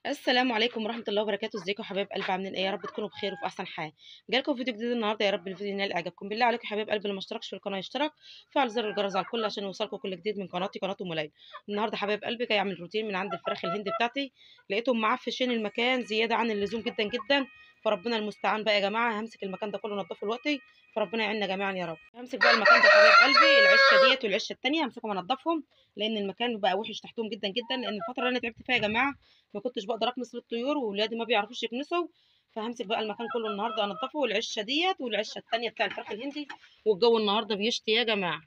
السلام عليكم ورحمة الله وبركاته. ازيكم يا حبايب قلبي؟ عاملين ايه؟ يا رب تكونوا بخير وفي احسن حال. جالكم فيديو جديد النهارده، يا رب الفيديو ينال اعجابكم. بالله عليكم يا حبايب قلبي اللي ما اشتركش في القناه يشترك، فعل زر الجرس على الكل عشان يوصلكم كل جديد من قناتي قناه ام ليلى. النهارده حبايب قلبي جاي اعمل روتين من عند الفراخ الهندي بتاعتي. لقيتهم معفشين المكان زياده عن اللزوم جدا جدا، فربنا المستعان بقى يا جماعه. همسك المكان ده كله انضفه دلوقتي، فربنا يعيننا جميعا يا رب. همسك بقى المكان ده يا حبايب قلبي، العشه ديت والعشه التانيه همسكهم انضفهم، لان المكان بقى وحش تحتهم جدا جدا. لان الفتره اللي انا تعبت فيها يا جماعه ما كنتش بقدر اكنس للطيور، واولادي ما بيعرفوش يكنسوا. فهمسك بقى المكان كله النهارده انضفه، والعشه ديت والعشه التانيه بتاع الفراخ الهندي. والجو النهارده بيشتي يا جماعه،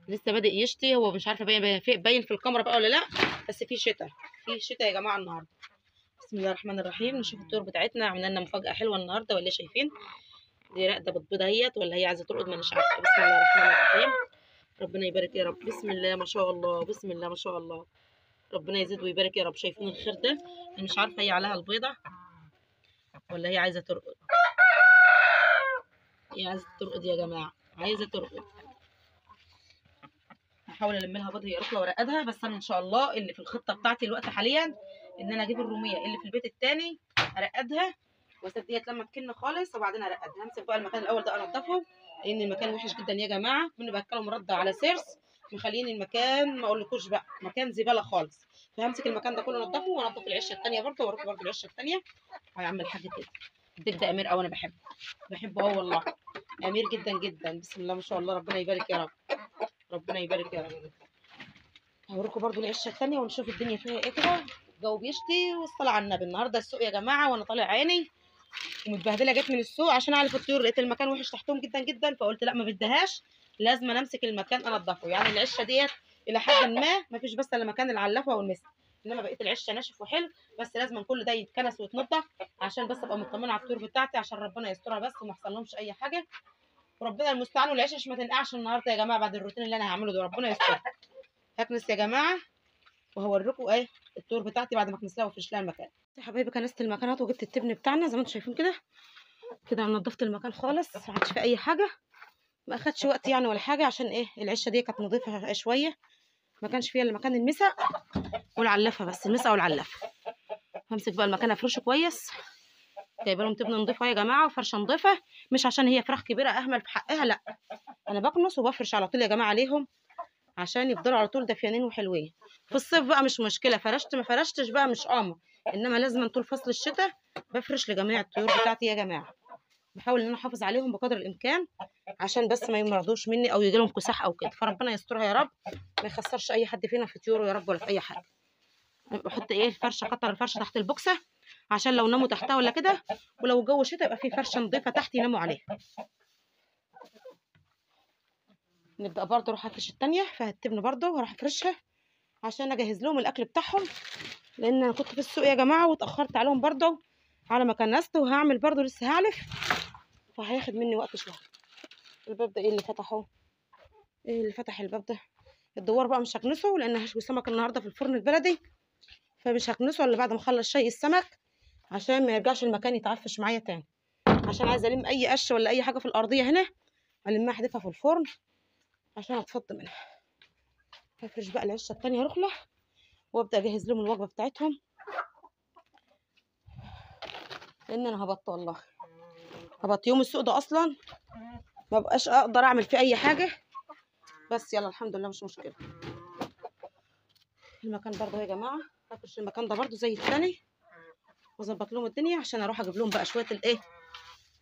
لسه بادئ يشتي. هو مش عارفه باين في الكاميرا بقى ولا لا، بس في شتاء، في شتاء يا جماعه النهارده. بسم الله الرحمن الرحيم. نشوف الطيور بتاعتنا، عملنا لنا مفاجاه حلوه النهارده ولا شايفين؟ دي راقده بتبيض اهيت ولا هي عايزه ترقد؟ ما مش عارفه. بسم الله الرحمن الرحيم. ربنا يبارك يا رب. بسم الله ما شاء الله، بسم الله ما شاء الله. ربنا يزيد ويبارك يا رب. شايفين الخير ده؟ انا مش عارفه هي عليها البيضه ولا هي عايزه ترقد. هي عايزه ترقد يا جماعه، عايزه ترقد. هحاول الم لها بيض هي ركله وارقدها. بس انا ان شاء الله اللي في الخطه بتاعتي الوقت حاليا ان انا اجيب الروميه اللي في البيت التاني ارقدها، واسيب ديت لما تكن خالص وبعدين ارقدها. همسك بقى المكان الاول ده انضفه، لان المكان وحش جدا يا جماعه. كنا بتكلم مرده على سيرس مخلين المكان ما اقولكوش بقى مكان زباله خالص. فهمسك المكان ده كله انضفه، وانضف العشه التانيه برده، واروح برده العشه التانيه. هيعمل حاجه كده. الديك ده امير قوي، انا بحبه، بحبه اهو والله، امير جدا جدا. بسم الله ما شاء الله، ربنا يبارك يا رب، ربنا يبارك يا رب. هوريكم برضو العشه الثانيه ونشوف الدنيا فيها ايه كده. الجو بيشتي والصلاه على النبي. النهارده السوق يا جماعه وانا طالع عيني ومتبهدله، جت من السوق عشان اعرف الطيور. لقيت المكان وحش تحتهم جدا جدا، فقلت لا ما بديهاش، لازم امسك المكان انضفه. يعني العشه ديت الى حد ما فيش بس الا مكان العلافه والمسك، انما بقيه العشه ناشف وحلو. بس لازم كل ده يتكنس ويتنضف عشان بس ابقى مطمنه على الطيور بتاعتي، عشان ربنا يسترها بس وما يحصلهمش اي حاجه. وربنا المستعان. والعشش ما تنقعش النهارده يا جماعه بعد الروتين اللي انا هعمله ده، ربنا يستر. هكنس يا جماعه وهوريكم ايه الطيور بتاعتي بعد ما اكنسها وافرش لها المكان. يا حبايبي كنست المكانات وجبت التبن بتاعنا زي ما انتم شايفين كده. كده نضفت المكان خالص، ما عادش فيه اي حاجه، ما اخدش وقت يعني ولا حاجه. عشان ايه؟ العشه دي كانت نظيفه شويه، ما كانش فيها الا مكان المسا والعلافه، بس المسا والعلافه. همسك بقى المكان افرشه كويس. جايبه لهم تبن نضيفه يا جماعه وفرشه نضيفه، مش عشان هي فراخ كبيره اهمل في حقها، لا، انا بكنس وبفرش على طول يا جماعه عليهم عشان يفضلوا على طول دافيانين وحلوين. في الصيف بقى مش مشكله، فرشت ما فرشتش بقى مش قامه، انما لازم طول فصل الشتاء بفرش لجميع الطيور بتاعتي يا جماعه. بحاول ان انا احافظ عليهم بقدر الامكان عشان بس ما يمرضوش مني او يجي لهم كساح او كده. فربنا يسترها يا رب، ما يخسرش اي حد فينا في طيوره يا رب ولا في اي حاجه. بحط ايه الفرشه، كتر الفرشه تحت البوكسه عشان لو ناموا تحتها ولا كده، ولو الجو شتاء يبقى في فرشه نظيفه تحت يناموا عليها. نبدا برضه اروح افرش التانيه، فهتبني برضه واروح افرشها عشان اجهز لهم الاكل بتاعهم، لان انا كنت في السوق يا جماعه واتاخرت عليهم برضه على ما كنست. وهعمل برضه لسه هعلف، فهياخد مني وقت شويه. الباب ده ايه اللي فتحه؟ ايه اللي فتح الباب ده؟ الدوار بقى مش هكنسه لان هشوي سمك النهارده في الفرن البلدي، فمش هكنسه الا بعد ما اخلص شي السمك عشان ما يرجعش المكان يتعفش معايا تاني. عشان عايزه الم اي قش ولا اي حاجه في الارضيه هنا، المها احذفها في الفرن عشان اتفض منها. هفرش بقى العشه التانيه رخله وابدا اجهز لهم الوجبه بتاعتهم، لان انا هبط والله، هبط يوم السوق ده اصلا ما بقاش اقدر اعمل فيه اي حاجه. بس يلا الحمد لله مش مشكله. المكان برضه يا جماعه هفرش المكان ده برضه زي التاني واظبط لهم الدنيا عشان اروح اجيب لهم بقى شويه الايه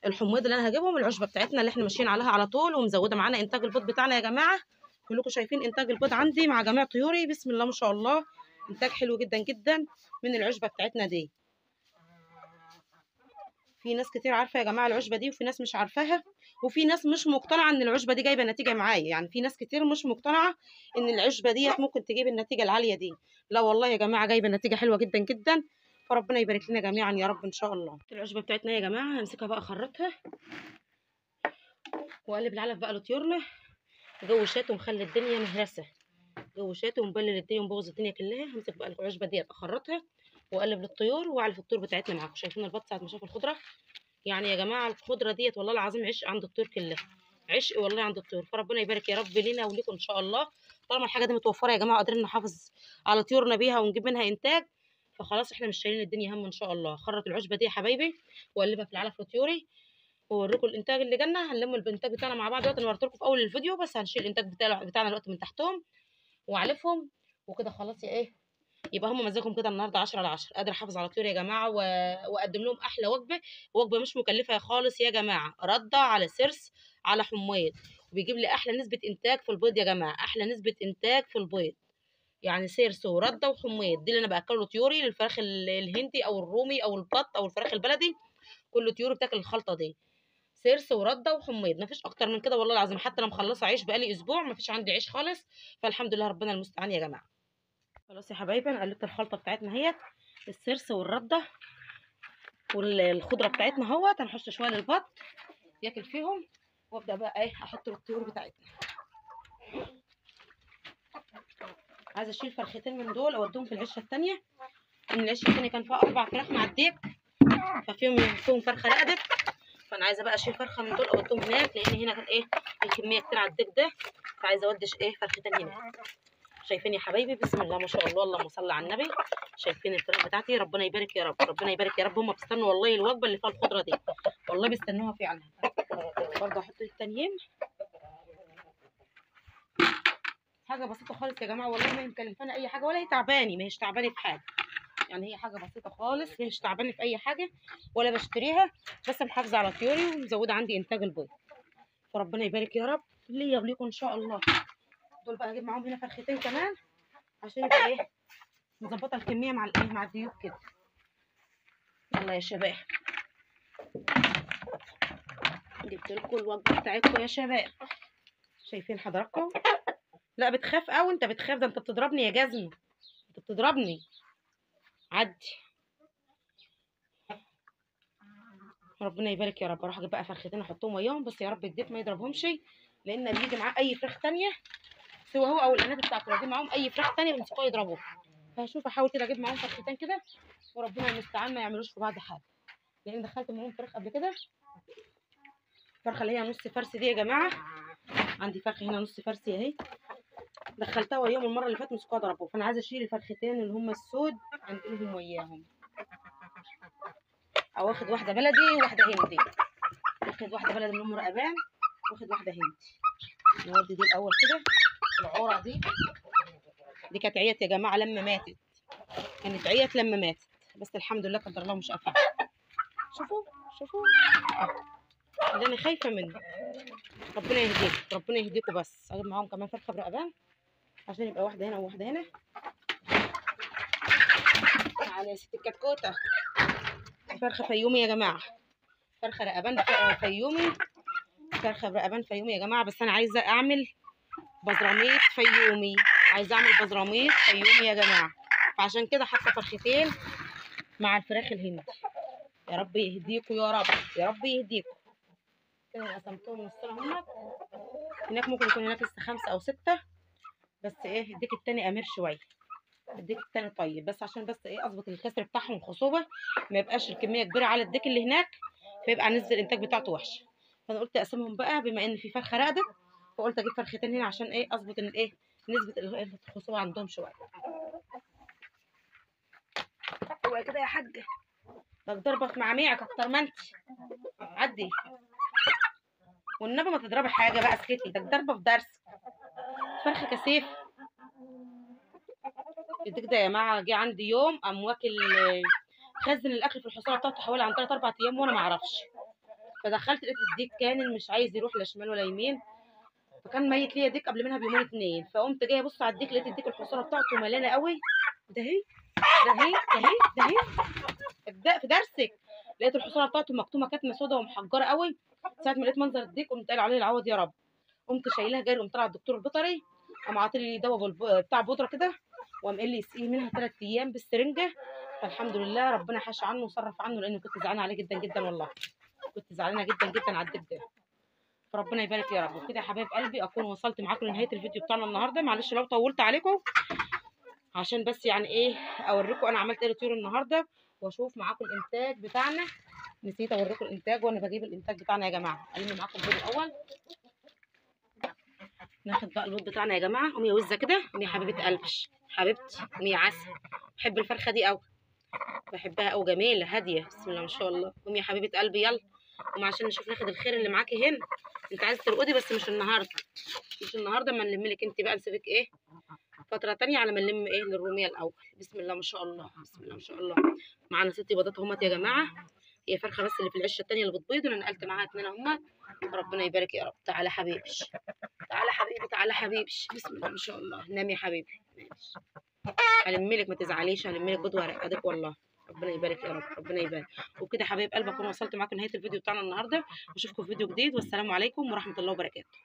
الحموضه اللي انا هجيبهم، العشبه بتاعتنا اللي احنا ماشيين عليها على طول ومزوده معانا انتاج البيض بتاعنا يا جماعه. كلكم شايفين انتاج البيض عندي مع جميع طيوري، بسم الله ما شاء الله، انتاج حلو جدا جدا من العشبه بتاعتنا دي. في ناس كتير عارفه يا جماعه العشبه دي، وفي ناس مش عارفاها، وفي ناس مش مقتنعه ان العشبه دي جايبه نتيجه معايا. يعني في ناس كتير مش مقتنعه ان العشبه ديت ممكن تجيب النتيجه العاليه دي. لا والله يا جماعه جايبه نتيجه حلوه جدا جدا، فربنا يبارك لنا جميعا يا رب ان شاء الله. العشبه بتاعتنا يا جماعه همسكها بقى اخرطها واقلب العلف بقى لطيورنا. جو شات ومخلي الدنيا مهرسه، جو شات ومبلل الدنيا ومبوظ الدنيا كلها. همسك بقى العشبه ديت اخرطها واقلب للطيور واعلف الطيور بتاعتنا معاكم. شايفين البط ساعه ما شاف الخضره؟ يعني يا جماعه الخضره ديت والله العظيم عشق عند الطيور كلها، عشق والله عند الطيور. فربنا يبارك يا رب لينا وليكم ان شاء الله. طالما الحاجه دي متوفره يا جماعه قادرين نحافظ على طيورنا بيها ونجيب منها انتاج، فخلاص احنا مش شايلين الدنيا هم ان شاء الله. خرط العشبه دي يا حبايبي واقلبها في العلف الطيوري واوريكم الانتاج اللي جالنا. هنلم الانتاج بتاعنا مع بعض دلوقتي. انا وريت لكم في اول الفيديو، بس هنشيل الانتاج بتاعنا دلوقتي من تحتهم واعلفهم وكده خلاص. يا ايه يبقى هم مزاجهم كده النهارده 10 على 10. قادر احافظ على طيور يا جماعه واقدم لهم احلى وجبه. وجبه مش مكلفه خالص يا جماعه، رده على سرس على حميض، وبيجيب لي احلى نسبه انتاج في البيض يا جماعه، احلى نسبه انتاج في البيض. يعني سيرس ورده وحميض دي اللي انا باكله طيوري، للفراخ الهندي او الرومي او البط او الفراخ البلدي، كل طيوري بتاكل الخلطه دي. سيرس ورده وحميض، مفيش اكتر من كده والله العظيم. حتى انا مخلصه عيش بقالي اسبوع مفيش عندي عيش خالص، فالحمد لله ربنا المستعان يا جماعه. خلاص يا حبايبي انا قلبت الخلطه بتاعتنا اهيت، السرس والرده والخضره بتاعتنا اهوت. هنحط شويه للبط ياكل فيهم، وابدا بقى ايه احط الطيور بتاعتنا. عايزه اشيل فرختين من دول اوديهم في العشه الثانيه، ان العشه الثانيه كان فيها 4 فراخ مع الديك، فيهم فرخه رقدت، فانا عايزه بقى اشيل فرخه من دول اوديهم هناك، لان هنا كان ايه الكميه كتير على الديك ده، فعايزه اودش ايه فرختين هنا. شايفين يا حبايبي بسم الله ما شاء الله، اللهم صل على النبي. شايفين الفراخ بتاعتي، ربنا يبارك يا رب، ربنا يبارك يا رب. هم بيستنوا والله الوجبه اللي فيها الخضره دي، والله بيستنوها فعلا. برضه احط التانيين، حاجه بسيطه خالص يا جماعه، والله ما هي مكلفانه اي حاجه، ولا هي تعباني، ما هيش تعباني في حاجه يعني. هي حاجه بسيطه خالص، ما هيش تعباني في اي حاجه ولا بشتريها، بس محافظه على طيوري ومزوده عندي انتاج البيض. فربنا يبارك يا رب ليا وليكم ان شاء الله. دول بقى هجيب معاهم هنا فرختين كمان عشان يبقى ايه مظبطه الكميه مع الايه مع الضيوف كده. يلا يا شباب جبت لكم الوجبه بتاعتكم يا شباب. شايفين حضراتكم؟ لا بتخاف قوي، انت بتخاف، ده انت بتضربني يا جزمه، انت بتضربني. عدي. ربنا يبارك يا رب. اروح اجيب بقى فرختين احطهم وياهم، بس يا رب الضيف ما يضربهمش، لان اللي يجي معاه اي فراخ تانية سواء هو او الانات بتاعته، لو جه معاهم اي فراخ تانية بيمسكوها يضربوها. فهشوف احاول كده اجيب معاهم فرختين كده، وربنا المستعان ما يعملوش في بعض حاجه، لان دخلت معاهم فراخ قبل كده. الفرخه اللي هي نص فرس دي يا جماعه، عندي فرخه هنا نص فرس اهي، دخلتها وياهم المره اللي فاتت مسكوها ضربوها، فانا عايزه اشيل الفرختين اللي هم السود انقلهم وياهم، او واخد واحده بلدي وواحده هندي. واخد واحده بلدي من ام رقبان، واخد واحده هندي. نودي دي الاول كده. العوره دي كانت عيت يا جماعه لما ماتت، كانت عيت لما ماتت، بس الحمد لله قدر الله مش قفل. شوفوا شوفوا اللي انا خايفه منه. ربنا يهديكم ربنا يهديكم. بس اجيب معاهم كمان فرخه برقبان عشان يبقى واحده هنا وواحده هنا. تعالى يا ست الكتكوته. فرخه فيومي يا جماعه، فرخه رقبان فيومي، فرخه برقبان فيومي يا جماعه. بس انا عايزه اعمل بزراميط فيومي، عايزه اعمل بزراميط فيومي يا جماعه، فعشان كده حاطه فرختين مع الفراخ الهندي. يا رب يهديكم يا رب، يا رب يهديكم. كده قسمتهم نصين هناك، هناك ممكن يكون هناك لسه 5 أو 6، بس ايه الديك التاني امير شويه، الديك التاني طيب، بس عشان بس ايه اظبط الكسر بتاعهم الخصوبه، ما يبقاش الكميه كبيره على الديك اللي هناك فيبقى نسبه الانتاج بتاعته وحشه. فانا قلت اقسمهم بقى، بما ان في فرخه رقدت فقلت اجيب فرختين هنا عشان ايه اظبط الايه نسبه الخصوبه عندهم شويه. هو كده يا حاجه، ده ضربه في معاميعك اكتر ما انت. عدي والنبي ما تضربي حاجه بقى، اسكتي، ده ضربه في درس. فرخه كثيف. الديك ده يا جماعه جه عندي يوم قام واكل، خزن الاكل في الحصاله بتاعته حوالي عن 3 4 ايام وانا ما اعرفش. فدخلت لقيت الديك كان مش عايز يروح لا شمال ولا يمين، فكان ميت ليا ديك قبل منها بيومين 2. فقمت جايه ابص على الديك لقيت الديك الحصاله بتاعته مليانه قوي. ده هي ده هي ده هي ده هي ابدا في درسك. لقيت الحصاله بتاعته مكتومه كتمه سودا ومحجره قوي. ساعه ما لقيت منظر الديك قمت قايل عليه العوض يا رب. قمت شايلها جري، قمت طالعه الدكتور البيطري، قام عاطي لي دواء بتاع بودره كده، وقام قال لي يسقيه منها 3 ايام بالسرنجه. فالحمد لله ربنا حاش عنه وصرف عنه، لان كنت زعلانه عليه جدا جدا والله، كنت زعلانه جدا جدا على الديك ده. فربنا يبارك يا رب. وكده يا حبايب قلبي اكون وصلت معاكم لنهايه الفيديو بتاعنا النهارده. معلش لو طولت عليكم، عشان بس يعني ايه اوريكم انا عملت ايه للطيور النهارده، واشوف معاكم الانتاج بتاعنا. نسيت اوريكم الانتاج وانا بجيب الانتاج بتاعنا يا جماعه. الم معاكم الفيديو الاول. ناخد بقى البيض بتاعنا يا جماعه. قومي يا وزه كده، قومي يا حبيبه قلبي، حبيبتي، قومي يا عسل. بحب الفرخه دي قوي. بحبها قوي، جميله هاديه، بسم الله ما شاء الله. قومي يا حبيبه قلبي يلا، قومي عشان نشوف ناخد الخير اللي معاكي هنا. انت عايزه ترقدي بس مش النهارده، مش النهارده، اما نلم لك انت بقى، نسيبك ايه فتره تانية على ما نلم ايه للروميه الاول. بسم الله ما شاء الله، بسم الله ما شاء الله. معانا 6 بيضات اهمت يا جماعه، هي فرخه بس اللي في العشه التانية اللي بتبيض، وانا نقلت معاها 2 اهمت. ربنا يبارك يا رب. تعالى حبيبش، تعالى حبيبي، تعالى حبيبش، بسم الله ما شاء الله. نام يا حبيبي، ماشي. هلملك ما تزعليش، هلملك بيض وهرقدك والله. ربنا يبارك يا رب، ربنا يبارك. وبكده حبايب قلبي اكون وصلت معاكم لنهايه الفيديو بتاعنا النهارده، واشوفكم في فيديو جديد، والسلام عليكم ورحمه الله وبركاته.